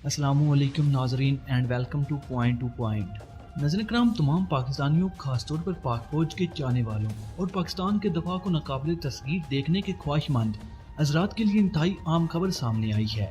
अस्सलामु अलैकुम नाजरीन and welcome two point two point. नज़र कराम तमाम पाकिस्तानियों, खासतौर पर पाक फौज के चाहने वालों और पाकिस्तान के दफा को नाकाबिल तस्वीर देखने के ख्वाहिशमंद हजरात के लिए इंतहाई आम खबर सामने आई है,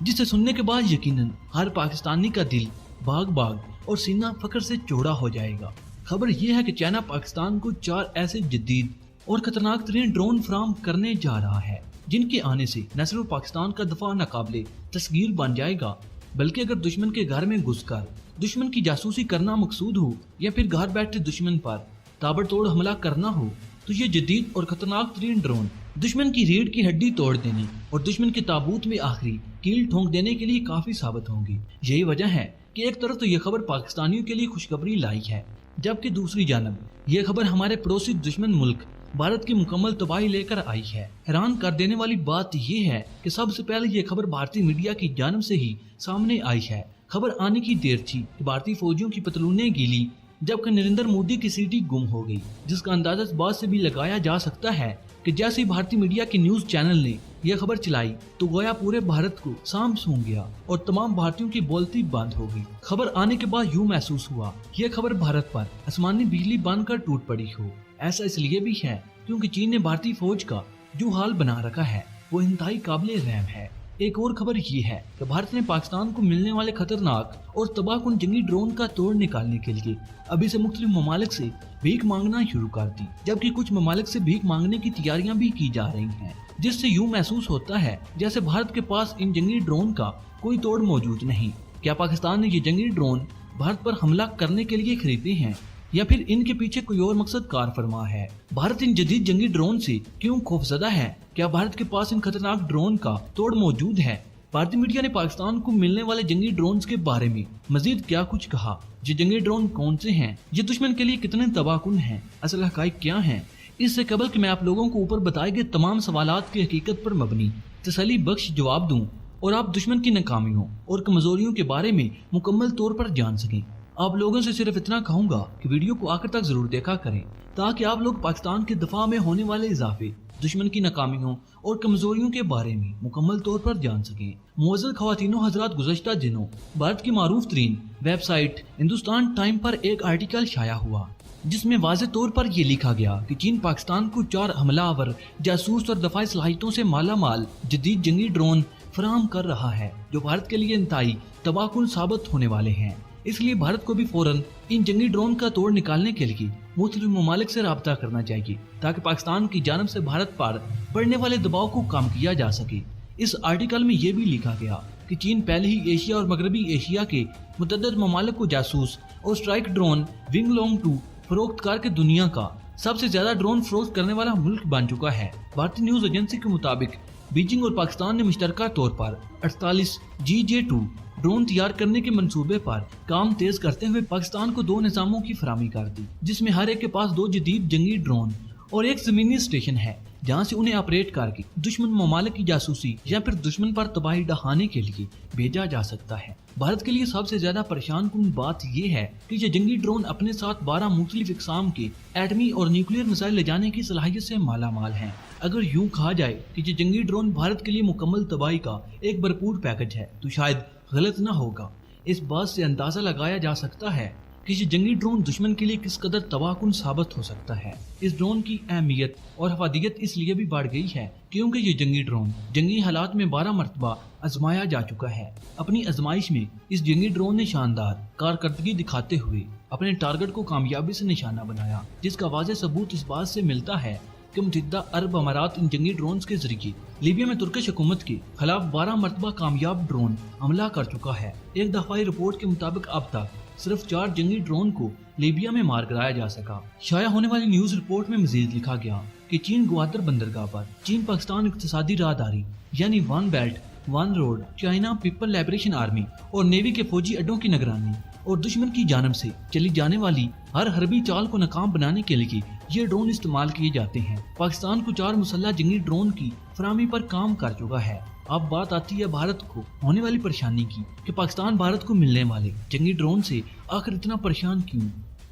जिसे सुनने के बाद यकीनन हर पाकिस्तानी का दिल बाग बाग और सीना फख्र से चौड़ा हो जाएगा। खबर यह है कि चाइना पाकिस्तान को 4 ऐसे जदीद और खतरनाक तरीन ड्रोन फराहम करने जा रहा है, जिनके आने से न सिर्फ पाकिस्तान का दफा नाकाबिले तस्वीर बन जाएगा, बल्कि अगर दुश्मन के घर में घुसकर दुश्मन की जासूसी करना मकसूद हो या फिर घर बैठे दुश्मन पर ताबड़तोड़ हमला करना हो, तो ये जदीद और खतरनाक तरीन ड्रोन दुश्मन की रीढ़ की हड्डी तोड़ देने और दुश्मन के ताबूत में आखिरी कील ठोंक देने के लिए काफी साबित होंगी। यही वजह है कि एक तरफ तो यह खबर पाकिस्तानियों के लिए खुशखबरी लाई है, जबकि दूसरी जानब यह खबर हमारे पड़ोसी दुश्मन मुल्क भारत की मुकम्मल तबाही लेकर आई है। हैरान कर देने वाली बात यह है कि सबसे पहले यह खबर भारतीय मीडिया की जानिब से ही सामने आई है। खबर आने की देर थी कि भारतीय फौजियों की पतलूनें गीली जबकि नरेंद्र मोदी की सीटी गुम हो गई, जिसका अंदाजा इस बात से भी लगाया जा सकता है कि जैसे ही भारतीय मीडिया के न्यूज चैनल ने यह खबर चलाई तो गोया पूरे भारत को साम सूंघ गया और तमाम भारतीयों की बोलती बंद हो गई। खबर आने के बाद यूं महसूस हुआ यह खबर भारत पर आसमानी बिजली बनकर टूट पड़ी हो। ऐसा इसलिए भी है क्योंकि चीन ने भारतीय फौज का जो हाल बना रखा है वो इंतहाई काबिले रहम है। एक और खबर ये है कि भारत ने पाकिस्तान को मिलने वाले खतरनाक और तबाहकुन जंगी ड्रोन का तोड़ निकालने के लिए अभी से मुख्तलिफ ममालिक से भीख मांगना शुरू कर दी, जबकि कुछ ममालिक से भीख मांगने की तैयारियां भी की जा रही हैं, जिससे यूं महसूस होता है जैसे भारत के पास इन जंगी ड्रोन का कोई तोड़ मौजूद नहीं। क्या पाकिस्तान ने ये जंगी ड्रोन भारत पर हमला करने के लिए खरीदे हैं या फिर इनके पीछे कोई और मकसद कार फरमा है? भारत इन जदीद जंगी ड्रोन से क्यों खौफजदा है? क्या भारत के पास इन खतरनाक ड्रोन का तोड़ मौजूद है? भारतीय मीडिया ने पाकिस्तान को मिलने वाले जंगी ड्रोन के बारे में मजीद क्या कुछ कहा? ये जंगी ड्रोन कौन से हैं? ये दुश्मन के लिए कितने तबाहकुन हैं? असल हकाइक क्या हैं? इससे कबल कि मैं आप लोगों को ऊपर बताए गए तमाम सवालात की हकीकत पर मबनी तसल्ली बख्श जवाब दूं और आप दुश्मन की नाकामियों और कमजोरियों के बारे में मुकम्मल तौर पर जान सकें, आप लोगों से सिर्फ इतना कहूंगा कि वीडियो को आखिर तक जरूर देखा करें, ताकि आप लोग पाकिस्तान के दफा में होने वाले इजाफे, दुश्मन की नाकामियों और कमजोरियों के बारे में मुकम्मल तौर पर जान सकें। मुअज़्ज़ज़ ख़वातीनो हज़रात, गुज़श्ता दिनों भारत की मारूफ तरीन वेबसाइट हिंदुस्तान टाइम पर एक आर्टिकल शाया हुआ, जिसमें वाज़ेह तौर पर यह लिखा गया कि चीन पाकिस्तान को 4 हमलावर, जासूस और दफाई सलाहियतों से माला माल जदीद जंगी ड्रोन फराहम कर रहा है, जो भारत के लिए इंतहाई तबाहकुन साबित होने वाले हैं। इसलिए भारत को भी फौरन इन जंगी ड्रोन का तोड़ निकालने के लिए मुख्तलिफ ममालिक से राब्ता करना चाहिए, ताकि पाकिस्तान की जानब से भारत पर पड़ने वाले दबाव को कम किया जा सके। इस आर्टिकल में यह भी लिखा गया कि चीन पहले ही एशिया और मगरबी एशिया के मुतअद्दिद ममालिक को जासूस और स्ट्राइक ड्रोन विंग लॉन्ग 2 फरोख्त करके दुनिया का सबसे ज्यादा ड्रोन फरोख्त करने वाला मुल्क बन चुका है। भारतीय न्यूज एजेंसी के मुताबिक बीजिंग और पाकिस्तान ने मुश्तरका तौर पर 48 GJ2 ड्रोन तैयार करने के मंसूबे पर काम तेज करते हुए पाकिस्तान को 2 निज़ामों की फराहमी कर दी, जिसमें हर एक के पास 2 जदीद जंगी ड्रोन और एक जमीनी स्टेशन है, जहां से उन्हें ऑपरेट करके दुश्मन ममालिक की जासूसी या फिर दुश्मन पर तबाही ढहाने के लिए भेजा जा सकता है। भारत के लिए सबसे ज्यादा परेशान कुन बात यह है कि ये जंगी ड्रोन अपने साथ 12 मुख्तलिफ इकसाम के एटमी और न्यूक्लियर मिसाइल ले जाने की सलाहियत से माला माल हैं। अगर यूं कहा जाए कि ये जंगी ड्रोन भारत के लिए मुकम्मल तबाही का एक भरपूर पैकेज है, तो शायद गलत न होगा। इस बात से अंदाजा लगाया जा सकता है कि ये जंगी ड्रोन दुश्मन के लिए किस कदर तबाहकुन साबित हो सकता है। इस ड्रोन की अहमियत और हफादियत इसलिए भी बढ़ गई है क्योंकि ये जंगी ड्रोन जंगी हालात में 12 मरतबा आजमाया जा चुका है। अपनी आजमाइश में इस जंगी ड्रोन ने शानदार कारकर्दगी दिखाते हुए अपने टारगेट को कामयाबी से निशाना बनाया, जिसका वाज़ेह सबूत इस बात से मिलता है कि मुत्तहिदा अरब अमारात इन जंगी ड्रोन के जरिए लीबिया में तुर्किश हुकूमत के खिलाफ 12 मरतबा कामयाब ड्रोन हमला कर चुका है। एक दफाई रिपोर्ट के मुताबिक अब तक सिर्फ 4 जंगी ड्रोन को लीबिया में मार गिराया जा सका। शाया होने वाली न्यूज रिपोर्ट में मजीद लिखा गया कि चीन ग्वादर बंदरगाह पर चीन पाकिस्तान इक्तिसादी राहदारी यानी one belt one road, China people liberation army और नेवी के फौजी अड्डों की निगरानी और दुश्मन की जानब से चली जाने वाली हर हरबी चाल को नाकाम बनाने के लिए ये ड्रोन इस्तेमाल किए जाते हैं। पाकिस्तान को 4 मुसल्लह जंगी ड्रोन की फराहमी पर काम कर चुका है। अब बात आती है भारत को होने वाली परेशानी की कि पाकिस्तान भारत को मिलने वाले जंगी ड्रोन से आखिर इतना परेशान क्यों?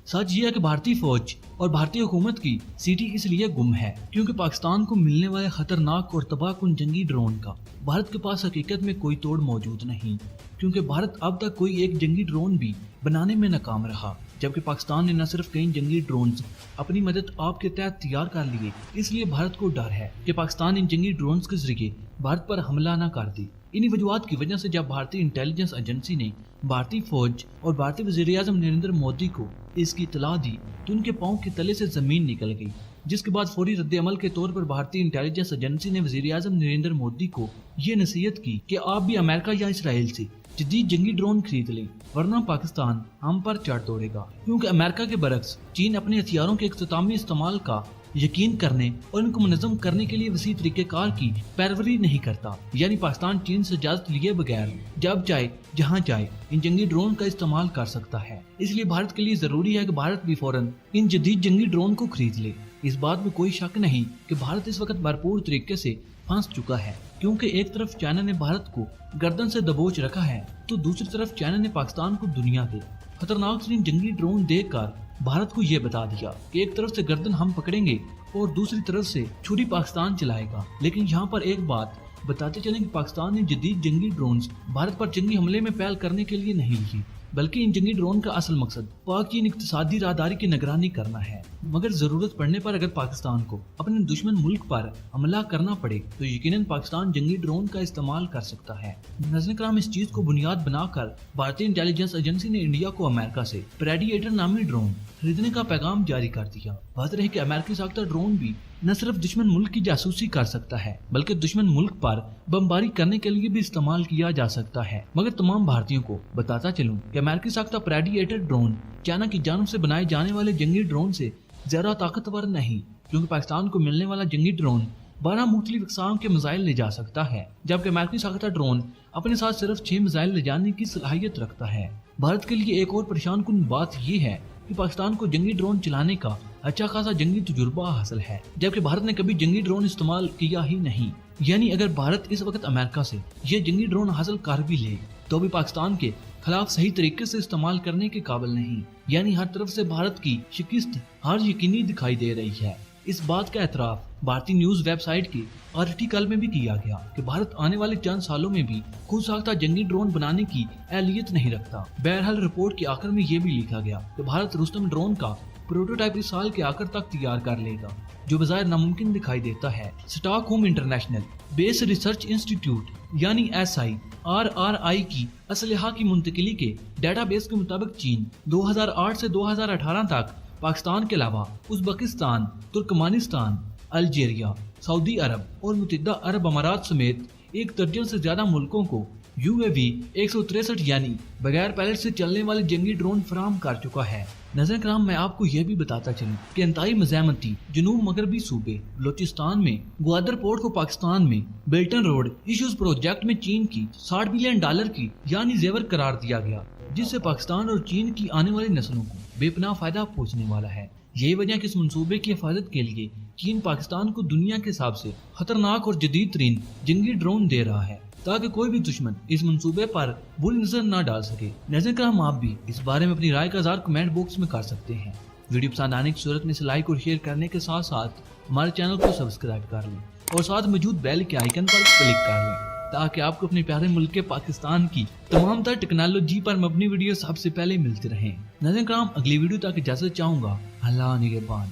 सच ये है कि भारतीय फौज और भारतीय हुकूमत की सीटी इसलिए गुम है क्योंकि पाकिस्तान को मिलने वाले खतरनाक और तबाहकुन जंगी ड्रोन का भारत के पास हकीकत में कोई तोड़ मौजूद नहीं, क्योंकि भारत अब तक कोई एक जंगी ड्रोन भी बनाने में नाकाम रहा, जबकि पाकिस्तान ने न सिर्फ कई जंगी ड्रोन अपनी मदद आपके तहत तैयार कर लिए, इसलिए भारत को डर है कि पाकिस्तान इन जंगी ड्रोन के जरिए भारत पर हमला न कर दे। इन्हीं वजूहात की वजह से जब भारतीय इंटेलिजेंस एजेंसी ने भारतीय फौज और भारतीय वज़ीर-ए-आज़म नरेंद्र मोदी को इसकी इत्तला दी तो उनके पांव के तले से जमीन निकल गई, जिसके बाद फौरी रद्द-ए-अमल के तौर पर भारतीय इंटेलिजेंस एजेंसी ने वज़ीर-ए-आज़म नरेंद्र मोदी को ये नसीहत की कि आप भी अमेरिका या इसराइल से जदीद जंगी ड्रोन खरीद लें, वरना पाकिस्तान हम पर चढ़ दौड़ेगा, क्योंकि अमेरिका के बरक्स चीन अपने हथियारों के इख्तितामी इस्तेमाल का यकीन करने और इनको मुनज़्ज़म करने के लिए वसी तरीक़ेकार की पैरवी नहीं करता। यानी पाकिस्तान चीन से इजाज़त लिए बगैर जब चाहे जहां चाहे इन जंगी ड्रोन का इस्तेमाल कर सकता है। इसलिए भारत के लिए जरूरी है कि भारत भी फौरन इन जदीद जंगी ड्रोन को खरीद ले। इस बात में कोई शक नहीं कि भारत इस वक्त भरपूर तरीके से फंस चुका है, क्योंकि एक तरफ चाइना ने भारत को गर्दन से दबोच रखा है तो दूसरी तरफ चाइना ने पाकिस्तान को दुनिया के खतरनाक तरीन जंगी ड्रोन देकर भारत को ये बता दिया कि एक तरफ से गर्दन हम पकड़ेंगे और दूसरी तरफ से छुरी पाकिस्तान चलाएगा। लेकिन यहाँ पर एक बात बताते चलें कि पाकिस्तान ने जदीद जंगी ड्रोन भारत पर जंगी हमले में पहल करने के लिए नहीं ली, बल्कि इन जंगी ड्रोन का असल मकसद पाक की इक्तिसादी राहदारी की निगरानी करना है। मगर जरूरत पड़ने पर अगर पाकिस्तान को अपने दुश्मन मुल्क पर हमला करना पड़े तो यकीनन पाकिस्तान जंगी ड्रोन का इस्तेमाल कर सकता है। नाज़रीन किराम, इस चीज को बुनियाद बनाकर भारतीय इंटेलिजेंस एजेंसी ने इंडिया को अमेरिका से प्रेडिएटर नामी ड्रोन खरीदने का पैगाम जारी कर दिया। वाज़ेह है कि अमेरिकी साख्ता ड्रोन भी न सिर्फ दुश्मन मुल्क की जासूसी कर सकता है, बल्कि दुश्मन मुल्क पर बमबारी करने के लिए भी इस्तेमाल किया जा सकता है। मगर तमाम भारतीयों को बताता चलूं कि अमेरिकी साख्ता प्रेडिएटर ड्रोन चाइना की जानिब से बनाए जाने वाले जंगी ड्रोन से ज्यादा ताकतवर नहीं, क्योंकि पाकिस्तान को मिलने वाला जंगी ड्रोन 12 मुख्तलिफ इक़साम के मिसाइल ले जा सकता है, जबकि अमेरिकी साख्ता ड्रोन अपने साथ सिर्फ 6 मिसाइल ले जाने की सलाहियत रखता है। भारत के लिए एक और परेशान कुन बात यह है कि पाकिस्तान को जंगी ड्रोन चलाने का अच्छा खासा जंगी तजुर्बा हासिल है, जबकि भारत ने कभी जंगी ड्रोन इस्तेमाल किया ही नहीं। यानी अगर भारत इस वक्त अमेरिका से ये जंगी ड्रोन हासिल कर भी ले तो भी पाकिस्तान के खिलाफ सही तरीके से इस्तेमाल करने के काबिल नहीं। यानी हर तरफ से भारत की शिकस्त हार यकीनी दिखाई दे रही है। इस बात का एतराफ भारतीय न्यूज वेबसाइट के आर्टिकल में भी किया गया कि भारत आने वाले चंद सालों में भी खुद साख्ता जंगी ड्रोन बनाने की अहलियत नहीं रखता। बहरहाल रिपोर्ट के आखिर में ये भी लिखा गया कि भारत रुस्तम ड्रोन का प्रोटोटाइप इस साल के आखिर तक तैयार कर लेगा, जो बज़ाहिर नामुमकिन दिखाई देता है। Stockholm international base research institute यानी SIRRI की असलहा की मुंतकिली के डेटाबेस के मुताबिक चीन 2008 से 2018 तक पाकिस्तान के अलावा उज़्बेकिस्तान, तुर्कमानिस्तान, अल्जीरिया, सऊदी अरब और मुत्तहिदा अरब अमारात समेत 1 दर्जन से ज्यादा मुल्कों को UAV 163 यानी बगैर पायलट से चलने वाले जंगी ड्रोन फराहम कर चुका है। नाज़रीन किराम, मैं आपको यह भी बताता चलूं कि इंतहाई मज़ामती जनूब मगरबी सूबे बलोचिस्तान में ग्वादर पोर्ट को पाकिस्तान में बेल्टन रोड इश्यूज प्रोजेक्ट में चीन की $60 बिलियन की यानी जेवर करार दिया गया, जिससे पाकिस्तान और चीन की आने वाली नस्लों को बेपनाह फायदा पहुंचने वाला है। यही वजह कि इस मंसूबे की हिफाजत के लिए चीन पाकिस्तान को दुनिया के हिसाब से खतरनाक और जदीद तरीन जंगी ड्रोन दे रहा है, ताकि कोई भी दुश्मन इस मंसूबे पर बुरी नजर न डाल सके। नाज़रीन किराम, आप भी इस बारे में अपनी राय का इज़हार कमेंट बॉक्स में कर सकते हैं। वीडियो पसंद आने की सूरत में इसे लाइक और शेयर करने के साथ साथ हमारे चैनल को सब्सक्राइब कर लें और साथ मौजूद बेल के आइकन पर क्लिक कर लें, ताकि आपको अपने प्यारे मुल्क के पाकिस्तान की तमाम तर टेक्नोलॉजी पर मबनी वीडियो सबसे पहले मिलते रहें। नाज़रीन किराम, अगली वीडियो तक इजाजत चाहूंगा। अल्लाह निगहबान।